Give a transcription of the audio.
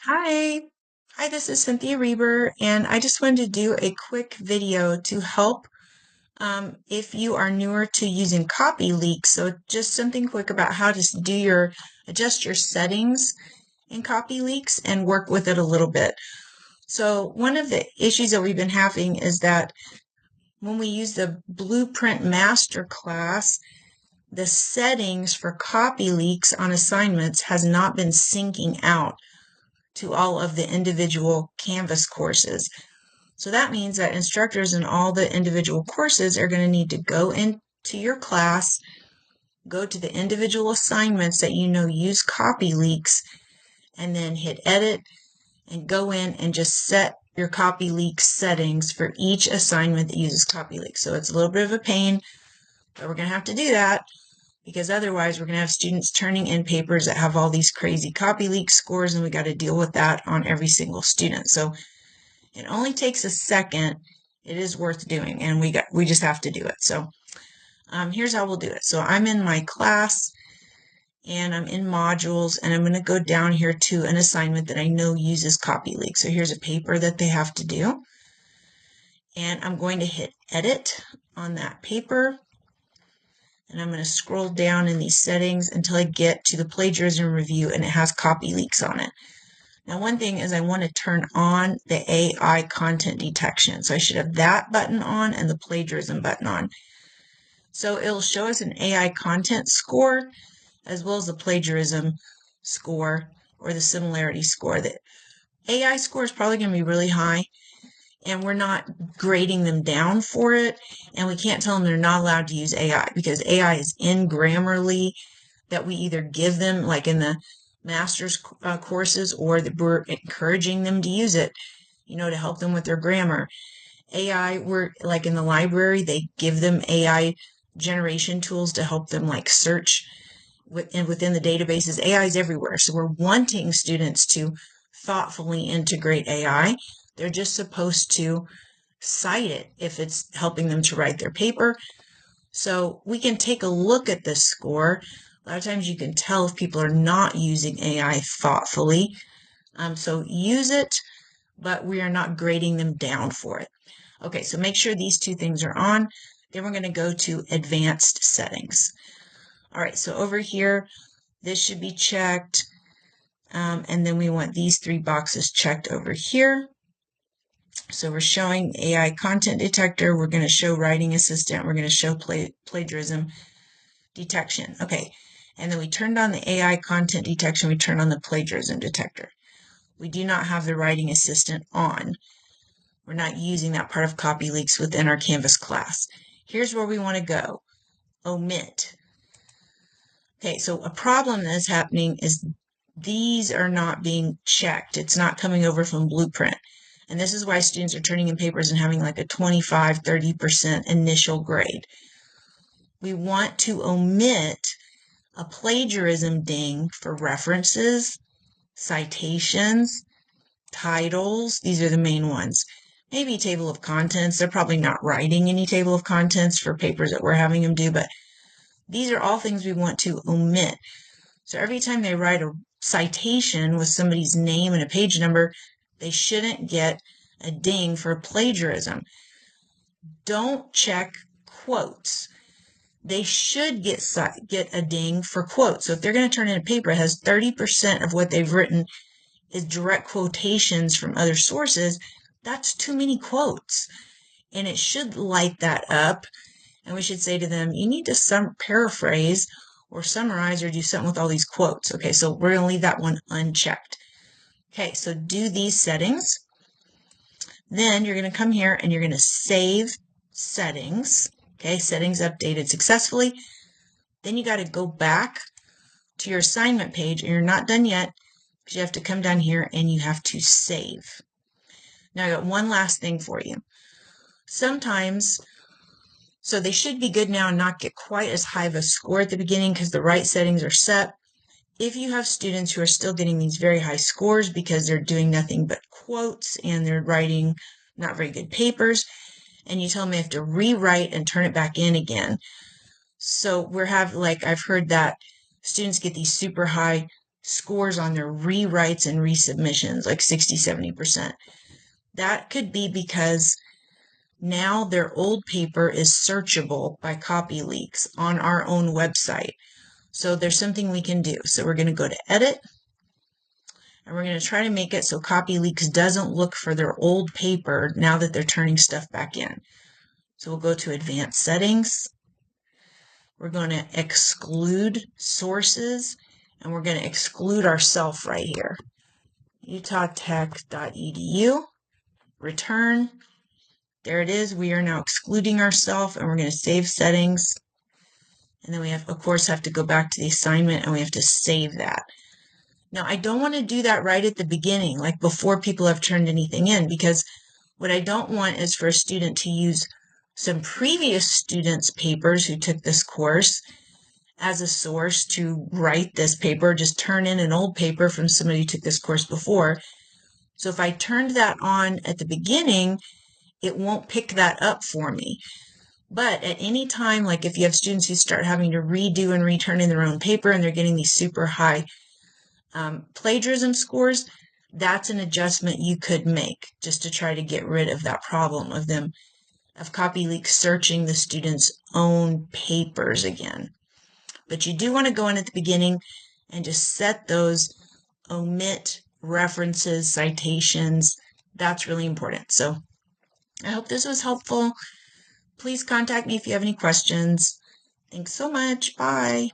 Hi. Hi, this is Cynthia Reber, and I just wanted to do a quick video to help if you are newer to using CopyLeaks. So just something quick about how to adjust your settings in CopyLeaks and work with it a little bit. So one of the issues that we've been having is that when we use the Blueprint Masterclass, the settings for CopyLeaks on assignments has not been syncing out to all of the individual Canvas courses. So that means that instructors in all the individual courses are going to need to go into your class, go to the individual assignments that you know use CopyLeaks, and then hit edit and go in and just set your CopyLeaks settings for each assignment that uses CopyLeaks. So it's a little bit of a pain, but we're going to have to do that because otherwise we're going to have students turning in papers that have all these crazy CopyLeaks scores, and we got to deal with that on every single student. So it only takes a second. It is worth doing, and we just have to do it. So here's how we'll do it. So I'm in my class, and I'm in modules, and I'm going to go down here to an assignment that I know uses CopyLeaks. So here's a paper that they have to do, and I'm going to hit edit on that paper. And I'm going to scroll down in these settings until I get to the plagiarism review, and it has CopyLeaks on it. Now, one thing is I want to turn on the AI content detection. So I should have that button on and the plagiarism button on. So it'll show us an AI content score as well as the plagiarism score or the similarity score. The AI score is probably going to be really high, and we're not grading them down for it, and we can't tell them they're not allowed to use AI because AI is in Grammarly that we either give them, like in the master's courses, or that we're encouraging them to use it, to help them with their grammar. AI, we're like in the library, they give them AI generation tools to help them like search within the databases. AI is everywhere, so we're wanting students to thoughtfully integrate AI. They're just supposed to cite it if it's helping them to write their paper. So we can take a look at this score. A lot of times you can tell if people are not using AI thoughtfully. So use it, but we are not grading them down for it. Okay, so make sure these two things are on. Then we're going to go to advanced settings. All right, so over here, this should be checked. And then we want these three boxes checked over here. So we're showing AI content detector. We're going to show writing assistant. We're going to show plagiarism detection. Okay. And then we turned on the AI content detection. We turned on the plagiarism detector. We do not have the writing assistant on. We're not using that part of CopyLeaks within our Canvas class. Here's where we want to go. Omit. Okay. So a problem that is happening is these are not being checked. It's not coming over from Blueprint. And this is why students are turning in papers and having like a 25, 30% initial grade. We want to omit a plagiarism ding for references, citations, titles. These are the main ones. Maybe table of contents. They're probably not writing any table of contents for papers that we're having them do, but these are all things we want to omit. So every time they write a citation with somebody's name and a page number, they shouldn't get a ding for plagiarism. Don't check quotes. They should get a ding for quotes. So if they're going to turn in a paper that has 30% of what they've written is direct quotations from other sources, that's too many quotes. And it should light that up. And we should say to them, you need to paraphrase or summarize or do something with all these quotes. Okay, so we're going to leave that one unchecked. Okay, so do these settings. Then you're going to come here and you're going to save settings. Okay, settings updated successfully. Then you got to go back to your assignment page, and you're not done yet because you have to come down here and you have to save. Now I got one last thing for you. Sometimes, so they should be good now and not get quite as high of a score at the beginning because the right settings are set. If you have students who are still getting these very high scores because they're doing nothing but quotes and they're writing not very good papers, and you tell them they have to rewrite and turn it back in again. So I've heard that students get these super high scores on their rewrites and resubmissions, like 60-70%. That could be because now their old paper is searchable by CopyLeaks on our own website. So there's something we can do. So we're going to go to Edit, and we're going to try to make it so CopyLeaks doesn't look for their old paper now that they're turning stuff back in. So we'll go to Advanced Settings. We're going to exclude sources, and we're going to exclude ourself right here. utahtech.edu, return. There it is. We are now excluding ourselves, and we're going to save settings. And then we have, of course, have to go back to the assignment, and we have to save that. Now, I don't want to do that right at the beginning, like before people have turned anything in, because what I don't want is for a student to use some previous students' papers who took this course as a source to write this paper, just turn in an old paper from somebody who took this course before. So if I turned that on at the beginning, it won't pick that up for me. But at any time, like if you have students who start having to redo and return in their own paper and they're getting these super high plagiarism scores, that's an adjustment you could make just to try to get rid of that problem of CopyLeaks searching the students' own papers again. But you do want to go in at the beginning and just set those omit references, citations. That's really important. So I hope this was helpful. Please contact me if you have any questions. Thanks so much. Bye.